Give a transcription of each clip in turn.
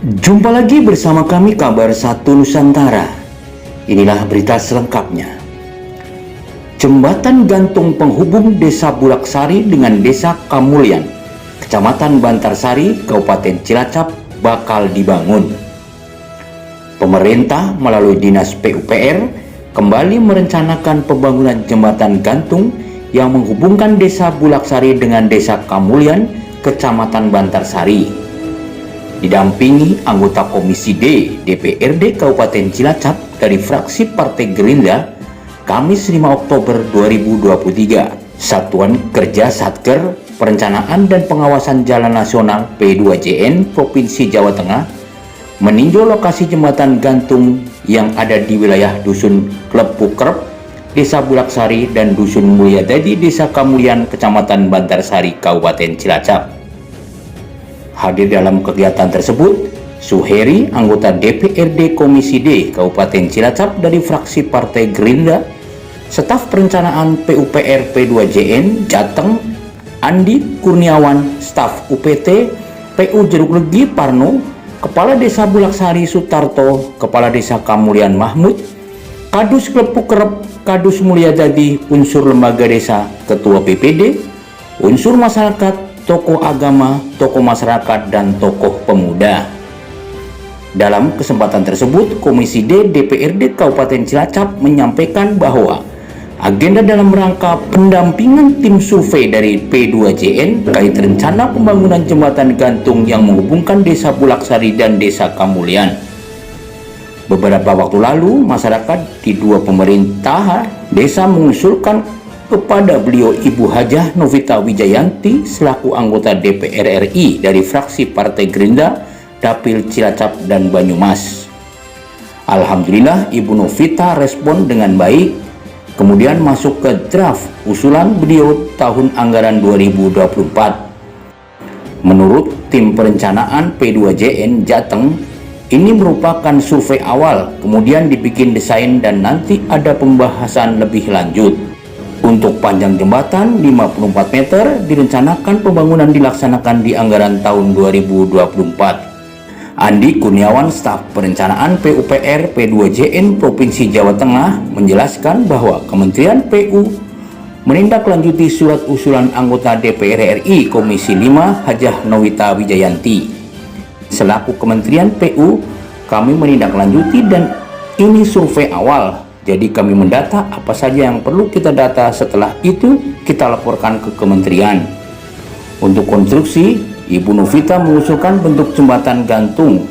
Jumpa lagi bersama kami Kabar 1 Nusantara. Inilah berita selengkapnya. Jembatan gantung penghubung Desa Bulaksari dengan Desa Kamulyan, Kecamatan Bantarsari, Kabupaten Cilacap bakal dibangun. Pemerintah melalui Dinas PUPR kembali merencanakan pembangunan jembatan gantung yang menghubungkan Desa Bulaksari dengan Desa Kamulyan, Kecamatan Bantarsari. Didampingi anggota Komisi D DPRD Kabupaten Cilacap dari fraksi Partai Gerindra, Kamis 5 Oktober 2023, Satuan Kerja Satker Perencanaan dan Pengawasan Jalan Nasional P2JN Provinsi Jawa Tengah meninjau lokasi jembatan gantung yang ada di wilayah Dusun Klepukrep, Desa Bulaksari, dan Dusun Mulyadadi, Desa Kamulyan, Kecamatan Bantarsari, Kabupaten Cilacap. Hadir dalam kegiatan tersebut, Suheri, anggota DPRD Komisi D Kabupaten Cilacap dari fraksi Partai Gerindra, staf perencanaan PUPR P2JN Jateng, Andi Kurniawan, staf UPT PU Jeruk Legi Parno, Kepala Desa Bulaksari Sutarto, Kepala Desa Kamulyan Mahmud, Kadus Klepukrep, Kadus Mulyadadi, unsur lembaga desa, ketua PPD, unsur masyarakat, tokoh agama, tokoh masyarakat, dan tokoh pemuda. Dalam kesempatan tersebut, Komisi D DPRD Kabupaten Cilacap menyampaikan bahwa agenda dalam rangka pendampingan tim survei dari P2JN terkait rencana pembangunan jembatan gantung yang menghubungkan Desa Bulaksari dan Desa Kamulyan. Beberapa waktu lalu, masyarakat di dua pemerintahan desa mengusulkan kepada beliau Ibu Hajah Novita Wijayanti selaku anggota DPR RI dari fraksi Partai Gerindra, Dapil Cilacap dan Banyumas. Alhamdulillah Ibu Novita respon dengan baik, kemudian masuk ke draft usulan beliau tahun anggaran 2024. Menurut tim perencanaan P2JN Jateng, ini merupakan survei awal, kemudian dibikin desain dan nanti ada pembahasan lebih lanjut. Untuk panjang jembatan 54 meter, direncanakan pembangunan dilaksanakan di anggaran tahun 2024. Andi Kurniawan, staf perencanaan PUPR P2JN Provinsi Jawa Tengah, menjelaskan bahwa Kementerian PU menindaklanjuti surat usulan anggota DPR RI Komisi 5 Hajah Novita Wijayanti. Selaku Kementerian PU, kami menindaklanjuti dan ini survei awal. Jadi kami mendata apa saja yang perlu kita data, setelah itu kita laporkan ke kementerian. Untuk konstruksi, Ibu Novita mengusulkan bentuk jembatan gantung.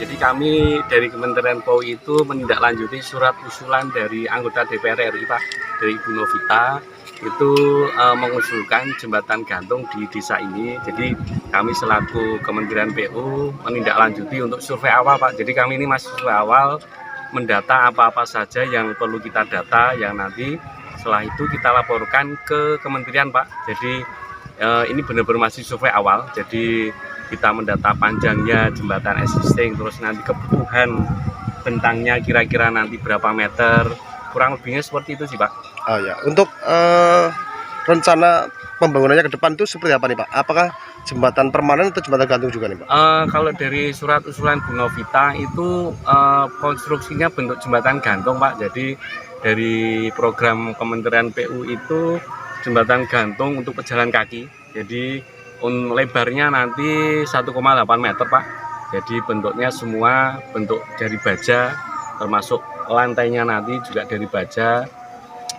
Jadi kami dari Kementerian PU itu menindaklanjuti surat usulan dari anggota DPR RI Pak, dari Ibu Novita, itu mengusulkan jembatan gantung di desa ini. Jadi kami selaku Kementerian PU menindaklanjuti untuk survei awal Pak. Jadi kami ini masih survei awal, mendata apa-apa saja yang perlu kita data, yang nanti setelah itu kita laporkan ke kementerian Pak. Jadi ini benar-benar masih survei awal, jadi kita mendata panjangnya jembatan existing, terus nanti kebutuhan bentangnya kira-kira nanti berapa meter, kurang lebihnya seperti itu sih Pak. Oh ya, untuk rencana pembangunannya ke depan itu seperti apa nih Pak? Apakah jembatan permanen atau jembatan gantung juga nih Pak? Kalau dari surat usulan Bu Novita itu konstruksinya bentuk jembatan gantung Pak. Jadi dari program Kementerian PU itu jembatan gantung untuk pejalan kaki. Jadi lebarnya nanti 1,8 meter Pak. Jadi bentuknya semua bentuk dari baja, termasuk lantainya nanti juga dari baja.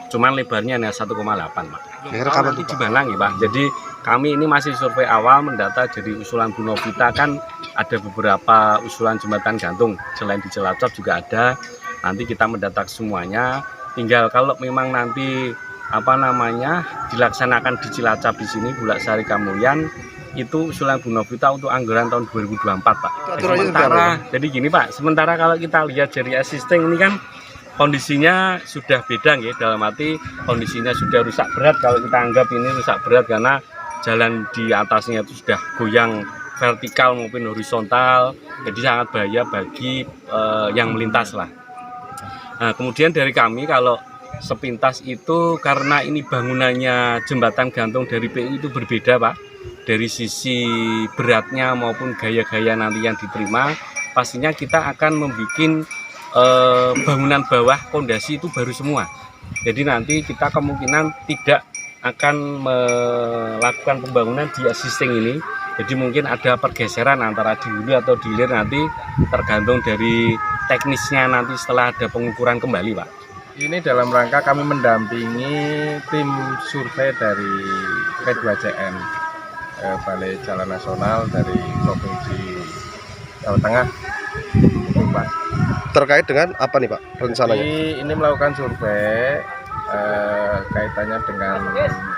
Cuman lebarnya hanya 1,8 Pak. Nanti di mana nih Pak? Jadi kami ini masih survei awal, mendata. Jadi usulan Bu Novita kan ada beberapa usulan jembatan gantung, selain di Cilacap juga ada. Nanti kita mendata semuanya. Tinggal kalau memang nanti dilaksanakan di Cilacap di sini Bulaksari Kamulyan, itu usulan Bu Novita untuk anggaran tahun 2024 Pak. Jadi gini Pak, sementara kalau kita lihat dari existing ini kan kondisinya sudah beda ya, dalam arti kondisinya sudah rusak berat. Kalau kita anggap ini rusak berat karena jalan di atasnya itu sudah goyang vertikal maupun horizontal, jadi sangat bahaya bagi yang melintas lah. Nah, kemudian dari kami kalau sepintas itu karena ini bangunannya jembatan gantung dari PU itu berbeda Pak. dari sisi beratnya maupun gaya-gaya nanti yang diterima, pastinya kita akan membuat bangunan bawah pondasi itu baru semua. Jadi nanti kita kemungkinan tidak akan melakukan pembangunan di existing ini. Jadi mungkin ada pergeseran antara di hulu atau di hilir nanti tergantung dari teknisnya nanti setelah ada pengukuran kembali, Pak. Ini dalam rangka kami mendampingi tim survei dari P2CN, Balai Jalan Nasional dari Provinsi Jawa Tengah, Pak. Terkait dengan apa nih Pak rencananya? Jadi ini melakukan survei kaitannya dengan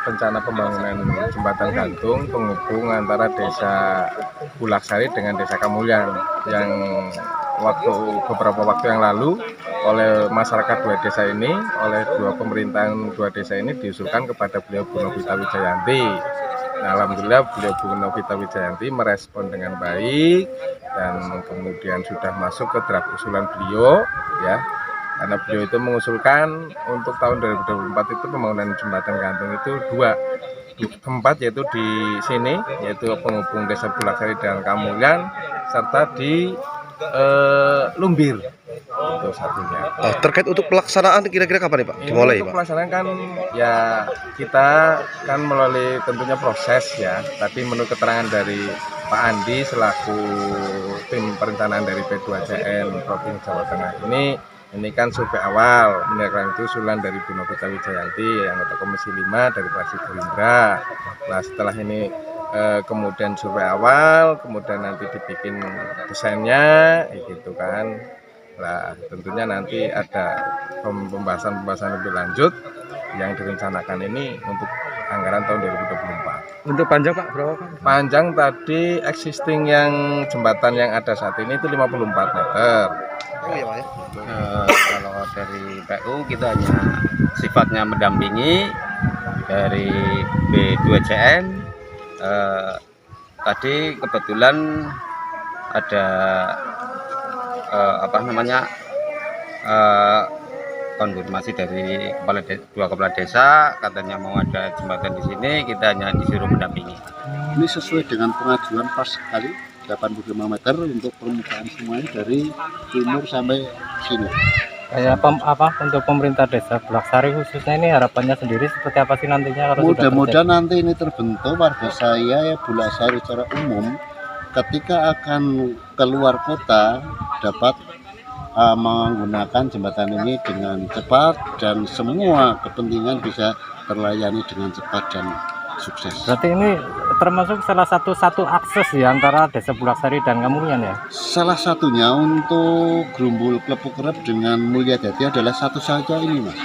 rencana pembangunan jembatan gantung penghubung antara desa Bulaksari dengan desa Kamulyan yang beberapa waktu yang lalu oleh masyarakat dua desa ini, oleh pemerintahan dua desa ini diusulkan kepada beliau Bu Novita Wijayanti. Nah, alhamdulillah beliau Bu Novita Wijayanti merespon dengan baik dan kemudian sudah masuk ke draft usulan beliau, ya. Karena beliau itu mengusulkan untuk tahun 2024 itu pembangunan jembatan gantung itu dua tempat, yaitu di sini, yaitu penghubung desa Bulaksari dan Kamulyan, serta di Lumbir, itu satunya. Terkait untuk pelaksanaan kira-kira kapan nih Pak? Dimulai untuk Pak? pelaksanaan kan ya kita kan melalui tentunya proses ya. Tadi menurut keterangan dari Pak Andi selaku tim perencanaan dari P2CN Provinsi Jawa Tengah ini kan survei awal mendengarkan itu usulan dari Bu Novita Wijayanti anggota Komisi 5 dari fraksi Gerindra. Nah setelah ini kemudian survei awal, kemudian nanti dibikin desainnya, gitu kan. Nah tentunya nanti ada pembahasan lebih lanjut yang direncanakan ini untuk anggaran tahun 2024. Untuk panjang Pak berapa Pak? Panjang tadi existing yang jembatan yang ada saat ini itu 54 meter. Oh iya Pak ya. Kalau dari PU kita hanya sifatnya mendampingi dari B2CN. Tadi kebetulan ada konfirmasi dari dua kepala desa, katanya mau ada jembatan di sini, kita hanya disuruh mendampingi. Ini sesuai dengan pengajuan pas sekali 85 meter untuk permukaan semuanya dari timur sampai sini. Kayak untuk pemerintah desa Bulaksari khususnya ini harapannya sendiri seperti apa sih nantinya? Mudah-mudahan nanti ini terbentuk warga saya ya Bulaksari secara umum ketika akan keluar kota dapat menggunakan jembatan ini dengan cepat dan semua kepentingan bisa terlayani dengan cepat dan sukses. Berarti ini termasuk salah satu akses ya antara desa Bulaksari dan Kamulyan ya? Salah satunya untuk Grumbul Klepuk-Kerep dengan Mulyadadi adalah satu saja ini Mas.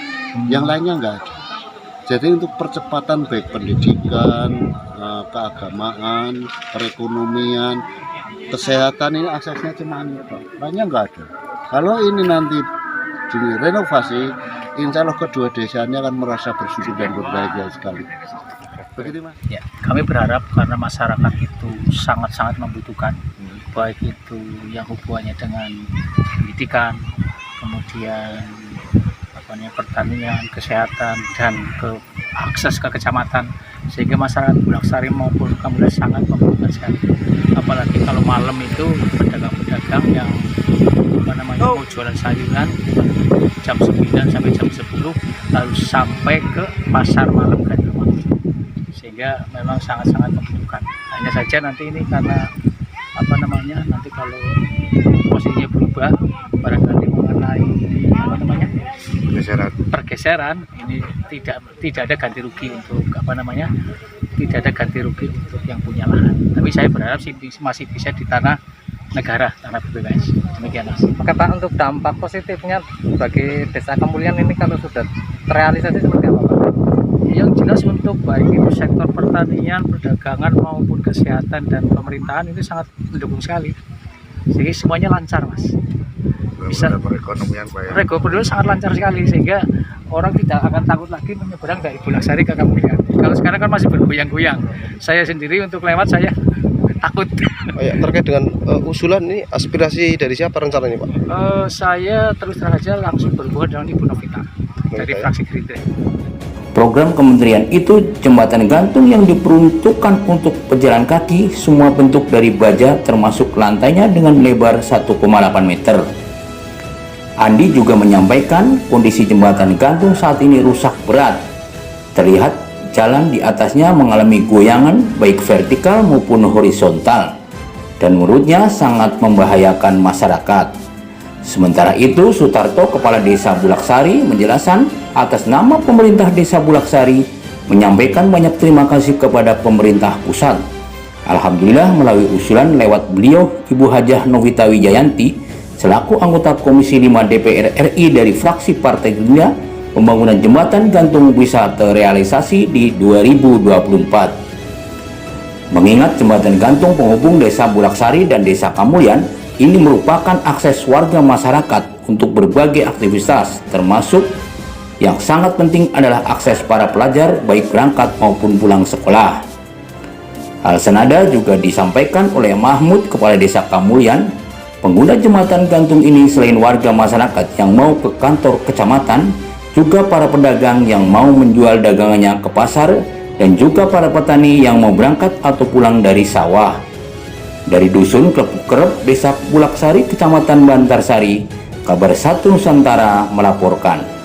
Yang lainnya enggak ada. Jadi untuk percepatan baik pendidikan, keagamaan, perekonomian, kesehatan ini aksesnya cuma ini Pak. Lainnya enggak ada. Kalau ini nanti direnovasi, insya Allah kedua desa ini akan merasa bersyukur dan berbahagia sekali. Begitu Mas? Ya, kami berharap karena masyarakat itu sangat-sangat membutuhkan, baik itu yang hubungannya dengan pendidikan, kemudian pertanian, kesehatan, dan akses ke kecamatan, sehingga masyarakat Bulaksari maupun Kamulyan sangat membutuhkan sekali. Apalagi kalau malam itu pedagang-pedagang yang mau jualan sayuran jam 9 sampai jam 10 harus sampai ke pasar malam Gandrung, sehingga memang sangat-sangat membutuhkan. Hanya saja nanti ini karena nanti kalau posisinya berubah barangkali mengenai pergeseran ini tidak ada ganti rugi untuk tidak ada ganti rugi untuk yang punya lahan. Tapi saya berharap sih masih bisa di tanah negara, tanah BPKS. Demikian Mas. Oke Pak, untuk dampak positifnya bagi desa Kamulyan ini kalau sudah terrealisasi seperti apa Pak? Yang jelas untuk baik itu sektor pertanian, perdagangan maupun kesehatan dan pemerintahan itu sangat mendukung sekali. Jadi semuanya lancar Mas. Bisa perekonomian sangat lancar sekali sehingga orang tidak akan takut lagi menyeberang dari Bulaksari ke Kamulyan. Kalau sekarang kan masih bergoyang-goyang. Saya sendiri untuk lewat saya takut. Ya, terkait dengan usulan ini aspirasi dari siapa rencananya Pak? Saya terus terang aja langsung berhubungan dengan Ibu Novita dari fraksi Gerindra. program kementerian itu, jembatan gantung yang diperuntukkan untuk pejalan kaki semua bentuk dari baja termasuk lantainya dengan lebar 1,8 meter. Andi juga menyampaikan kondisi jembatan gantung saat ini rusak berat. Terlihat jalan di atasnya mengalami goyangan baik vertikal maupun horizontal dan menurutnya sangat membahayakan masyarakat. Sementara itu, Sutarto, Kepala Desa Bulaksari, menjelaskan atas nama pemerintah Desa Bulaksari menyampaikan banyak terima kasih kepada pemerintah pusat. Alhamdulillah melalui usulan lewat beliau Ibu Hajah Novita Wijayanti selaku anggota Komisi 5 DPR RI dari fraksi Partai Gerindra, pembangunan jembatan gantung bisa terrealisasi di 2024. Mengingat jembatan gantung penghubung Desa Bulaksari dan Desa Kamulyan ini merupakan akses warga masyarakat untuk berbagai aktivitas, termasuk yang sangat penting adalah akses para pelajar baik berangkat maupun pulang sekolah. Hal senada juga disampaikan oleh Mahmud, Kepala Desa Kamulyan. Pengguna jembatan gantung ini selain warga masyarakat yang mau ke kantor kecamatan, juga para pedagang yang mau menjual dagangannya ke pasar, dan juga para petani yang mau berangkat atau pulang dari sawah. Dari Dusun Klepuk Kerep, Desa Bulaksari, Kecamatan Bantarsari, Kabar 1 Nusantara melaporkan.